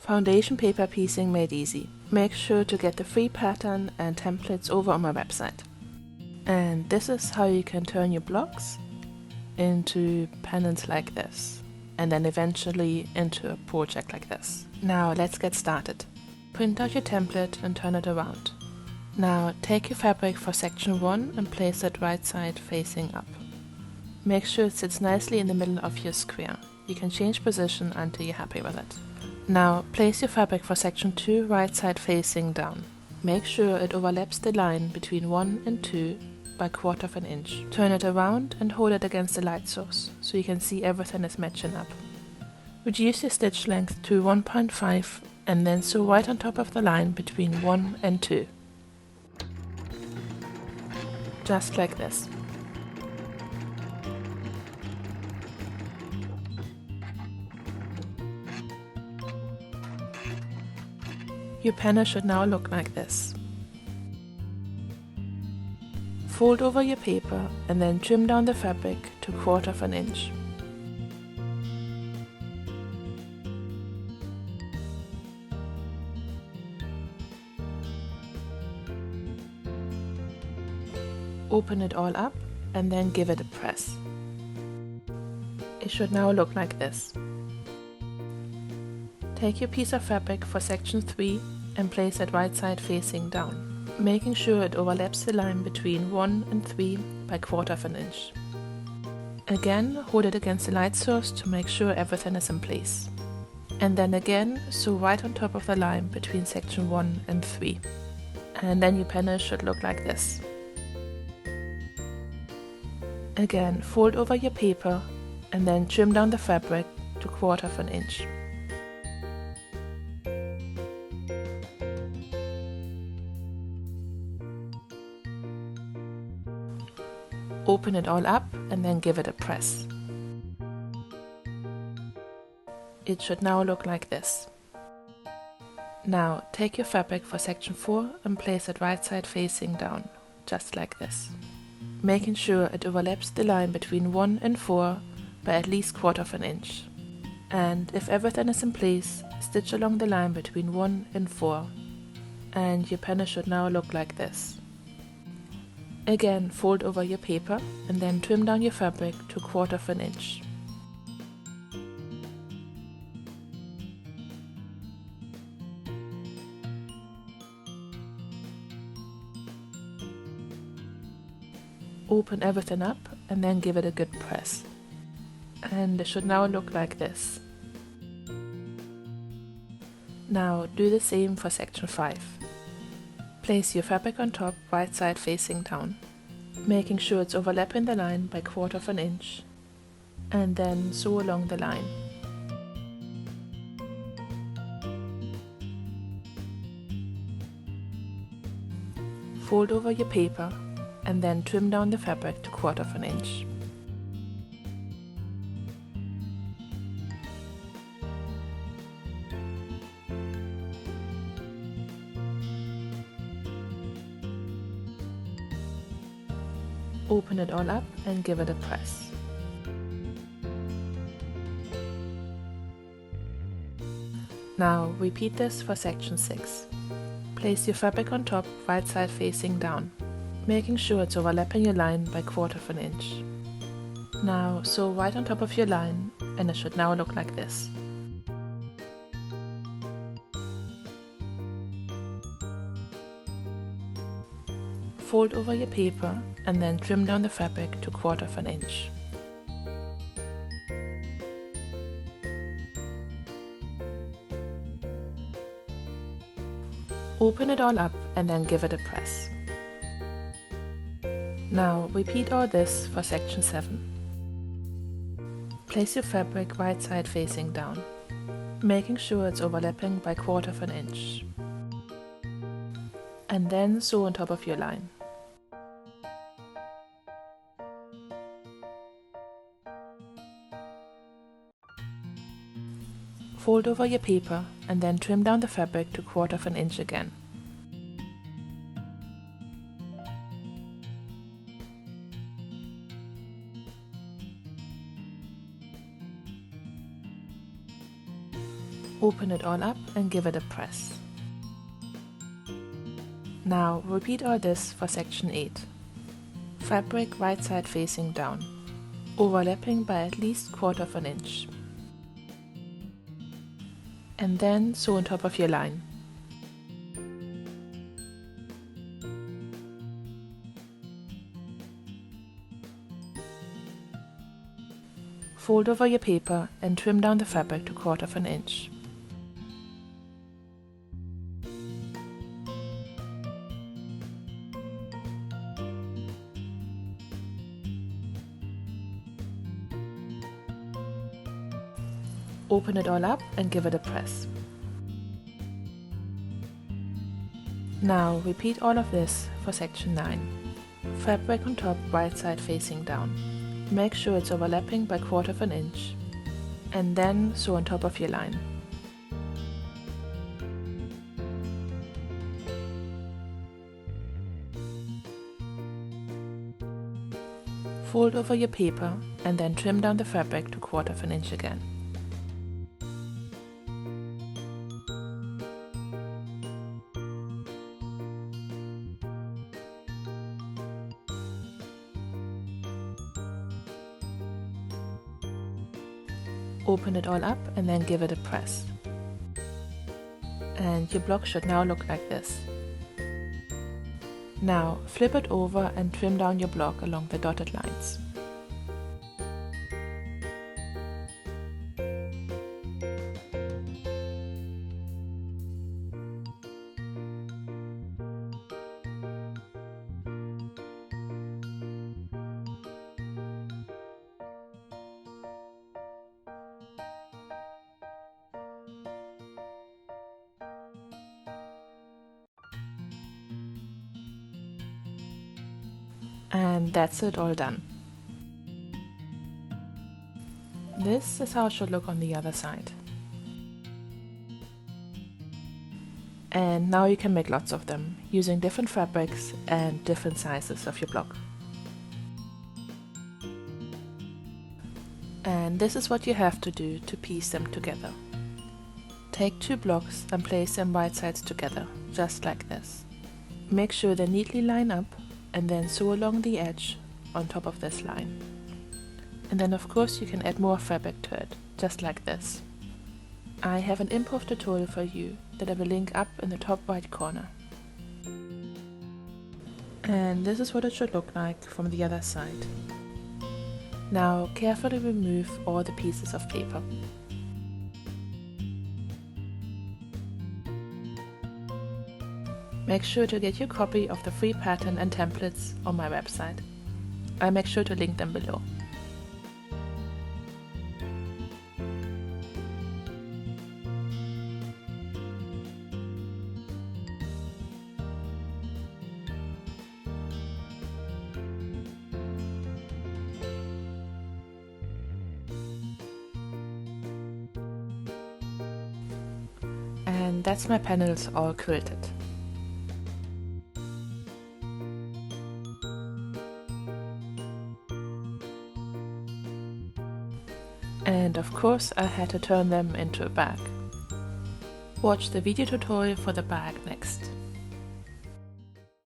Foundation paper piecing made easy. Make sure to get the free pattern and templates over on my website. And this is how you can turn your blocks into panels like this, and then eventually into a project like this. Now let's get started. Print out your template and turn it around. Now take your fabric for section 1 and place it right side facing up. Make sure it sits nicely in the middle of your square. You can change position until you're happy with it. Now place your fabric for section 2 right side facing down. Make sure it overlaps the line between 1 and 2 by 1/4 inch. Turn it around and hold it against the light source so you can see everything is matching up. Reduce your stitch length to 1.5 and then sew right on top of the line between 1 and 2. Just like this. Your panel should now look like this. Fold over your paper and then trim down the fabric to 1/4 inch. Open it all up and then give it a press. It should now look like this. Take your piece of fabric for section 3 and place it right side facing down, making sure it overlaps the line between 1 and 3 by 1/4 inch. Again, hold it against the light source to make sure everything is in place. And then again, sew right on top of the line between section 1 and 3. And then your panel should look like this. Again, fold over your paper and then trim down the fabric to 1/4 inch. Open it all up and then give it a press. It should now look like this. Now take your fabric for section 4 and place it right side facing down, just like this, making sure it overlaps the line between 1 and 4 by at least 1/4 inch. And if everything is in place, stitch along the line between 1 and 4, and your panel should now look like this. Again, fold over your paper and then trim down your fabric to 1/4 inch. Open everything up and then give it a good press. And it should now look like this. Now do the same for section 5. Place your fabric on top right side facing down, making sure it's overlapping the line by 1/4 inch, and then sew along the line. Fold over your paper and then trim down the fabric to 1/4 inch. Open it all up and give it a press. Now repeat this for section 6. Place your fabric on top right side facing down, making sure it's overlapping your line by 1/4 inch. Now sew right on top of your line and it should now look like this. Fold over your paper and then trim down the fabric to 1/4 inch. Open it all up and then give it a press. Now repeat all this for section 7. Place your fabric right side facing down, making sure it's overlapping by 1/4 inch. And then sew on top of your line. Fold over your paper and then trim down the fabric to 1/4 inch again. Open it all up and give it a press. Now repeat all this for section 8. Fabric right side facing down, overlapping by at least 1/4 inch. And then sew on top of your line. Fold over your paper and trim down the fabric to 1/4 inch. Open it all up and give it a press. Now repeat all of this for section 9. Fabric on top right side facing down. Make sure it's overlapping by 1/4 inch. And then sew on top of your line. Fold over your paper and then trim down the fabric to 1/4 inch again. Open it all up and then give it a press. And your block should now look like this. Now flip it over and trim down your block along the dotted lines. And that's it, all done. This is how it should look on the other side. And now you can make lots of them, using different fabrics and different sizes of your block. And this is what you have to do to piece them together. Take 2 blocks and place them right sides together, just like this. Make sure they neatly line up and then sew along the edge on top of this line. And then of course you can add more fabric to it, just like this. I have an improv tutorial for you that I will link up in the top right corner. And this is what it should look like from the other side. Now carefully remove all the pieces of paper. Make sure to get your copy of the free pattern and templates on my website. I'll make sure to link them below. And that's my panels all quilted. And of course I had to turn them into a bag. Watch the video tutorial for the bag next.